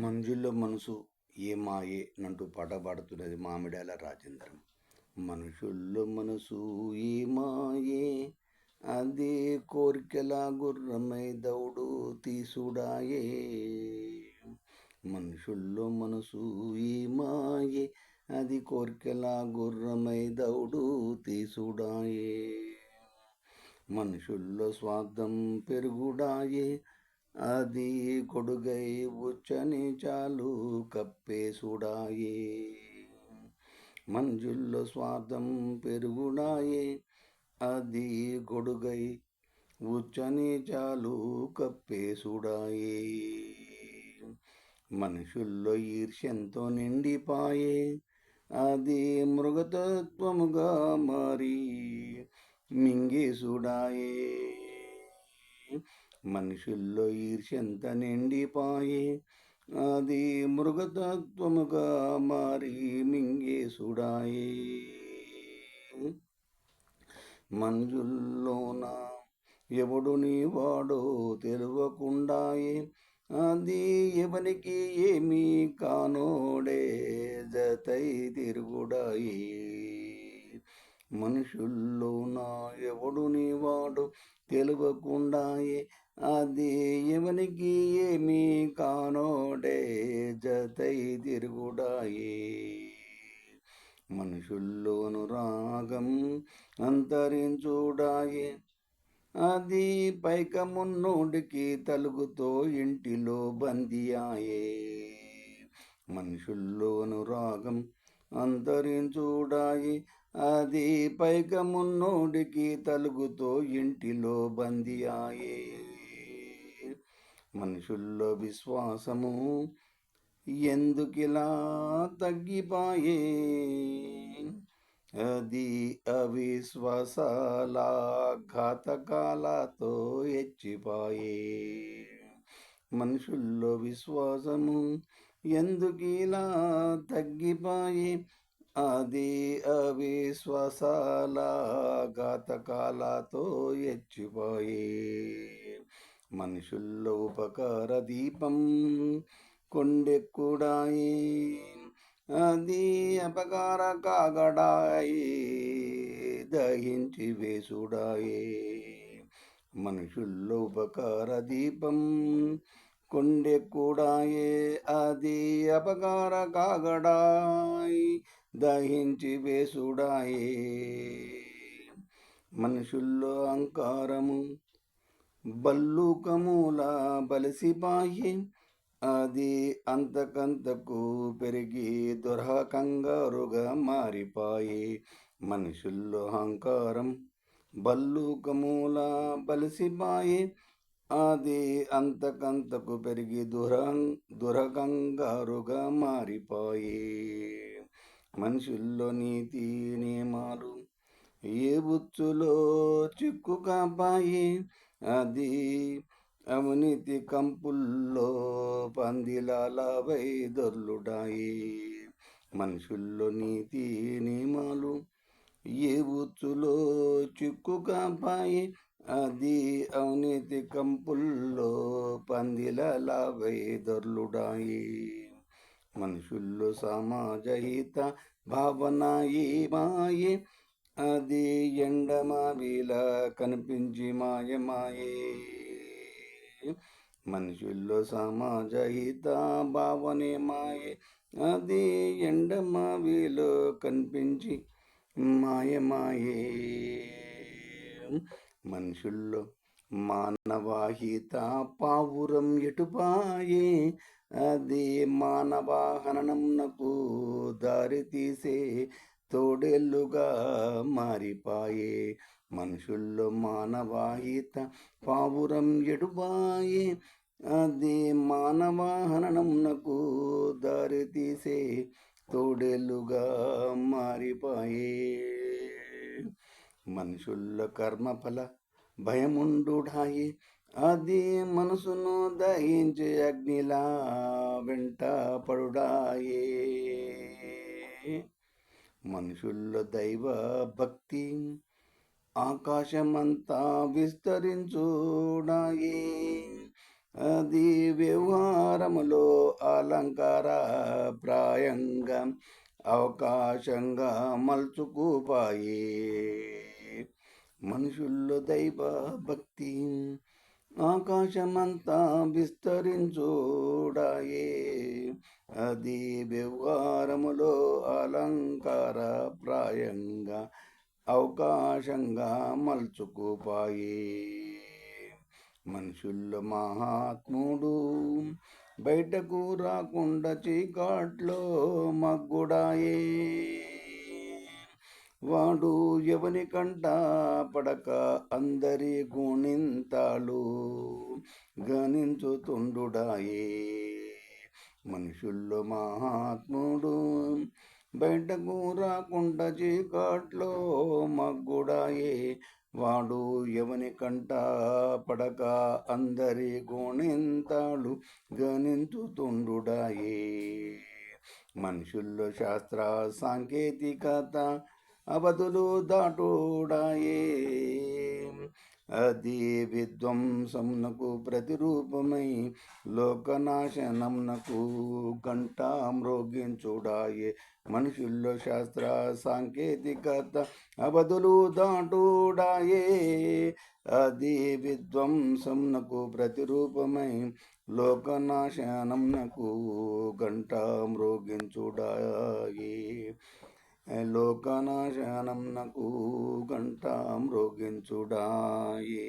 మంజుల్లో మనసు ఏ మాయే నంటూ పాట పాడుతున్నది మామిడాల రాజేంద్రం. మనుషుల్లో మనసు ఏ మాయే, అదే కోరికల గుర్రమై దౌడు తీసుడాయే. మనుషుల్లో మనసు ఏ మాయే, అది కోరికల గుర్రమై దౌడు తీసుడాయే. మనుషుల్లో స్వార్థం పెరుగుడాయే, అది కొడుగై వచ్చని చాలు కప్పేసుడాయే. మనుషుల్లో స్వార్థం పెరుగుడాయే, అది గొడుగై వచ్చని చాలు కప్పేసుడాయే. మనుషుల్లో ఈర్ష్యంతో నిండిపాయే, అది మృగతత్వముగా మారి మింగేసుడాయే. మనుషుల్లో ఈర్ష్యంత నిండిపాయే, అది మృగతత్వముగా మారి మింగేసుడాయే. మనుషుల్లోన ఎవడు నీ వాడో తెలియకుండాయే, అది ఎవనికి ఏమీ కానోడే జతై తిరుగుడాయే. మనుషుల్లోన ఎవడు నీ వాడు తెలియకుండాయే, అది ఎవనికి ఏమీ కానోడే జతై తిరుగుడాయే. మనుషుల్లోను రాగం అంతరించుడాయే, అది పైకమున్నోడికి తలుగుతో ఇంటిలో బందియాయే. మనుషుల్లోను రాగం అంతరించుడాయే, అది పైకమున్నోడికి తలుగుతో ఇంటిలో బందియాయే. మనుషుల్లో విశ్వాసము ఎందుకిలా తగ్గిపాయే, అది అవిశ్వాసాల ఘాతకాలతో హెచ్చిపాయే. మనుషుల్లో విశ్వాసము ఎందుకిలా తగ్గిపాయే, అది అవిశ్వాసాల ఘాతకాలతో హెచ్చిపాయే. మనుషుల్లో ఉపకార దీపం కొండెక్కుడాయే, అది అపకార కాగడాయే దహించి వేసుడాయే. మనుషుల్లో ఉపకార దీపం కొండెక్కుడాయే, అది అపకార కాగడాయ్ దహించి వేసుడాయే. మనుషుల్లో అహంకారము బల్లూకముల బలసిపాయే, అది అంతకంతకు పెరిగి దురహంకారుగా మారిపాయే. మనుషుల్లో అహంకారం బల్లూకముల బలసిపాయే, అది అంతకంతకు పెరిగి దురహంకారుగా మారిపాయే. మనుషుల్లో నీతి నియమాలు ఏ బుచ్చులో చిక్కుకాపాయే, అది అవినీతి కంపుల్లో పందిలాలవై దొర్లుడాయే. మనుషుల్లో నీతి నియమాలు ఏ బుచ్చులో చిక్కుకాపాయే, అది అవినీతి కంపుల్లో పందిలాలవై దొర్లుడాయే. మనుషుల్లో సమాజహిత భావన ఏ మాయే, అది ఎండమావిలా కనిపించి మాయమాయే. మనుషుల్లో సమాజహిత భావనే మాయే, అది ఎండమావిలో కనిపించి మాయమాయే. మనుషుల్లో మానవహిత పావురం ఎటుపాయే, అది మానవ హననమునకు దారి తీసే తోడేళ్ళుగా మారిపాయే. మనుషుల్లో మానవహిత పావురం ఎటుపాయే, అది మానవ హననమునకు దారి తీసే తోడేళ్ళుగా మారిపాయే. మనుషుల్లో కర్మఫల భయముండుడాయే, అది మనసును దహించే అగ్నిలా వెంట పడుడాయే. మనుషుల్లో దైవ భక్తి ఆకాశమంతా విస్తరించుడాయే, అది వ్యవహారములో అలంకార ప్రాయంగా అవకాశంగా మలుచుకుపాయే. మనుషుల్లో దైవ భక్తి ఆకాశమంతా విస్తరించుడాయే. అది వ్యవహారములో అలంకార ప్రాయంగా అవకాశంగా మలుచుకుపాయే. మనుషుల్లో మహాత్ముడు బయటకు రాకుండా చీకట్లో మగ్గుడాయే. వాడు ఎవని కంట పడక అందరి గుణింతాలు గణించుతుండుడాయే. మనుషుల్లో మహాత్ముడు బయటకు రాకుండా చీకట్లో మగ్గుడాయే. వాడు ఎవని కంట పడక అందరి గుణింతాలు గణించుతుండుడాయే. మనుషుల్లో శాస్త్ర సాంకేతికత అవధులు దాటుడాయే. అది విధ్వంసమునకు ప్రతిరూపమై లోకనాశనమునకు గంట మ్రోగించుడాయే. మనుషుల్లో శాస్త్ర సాంకేతికత అవధులు దాటుడాయే. అది విధ్వంసమునకు ప్రతిరూపమై లోకనాశనమునకు గంట మ్రోగించుడాయే. లోకనాశనమునకు గంట మ్రోగించుడాయే.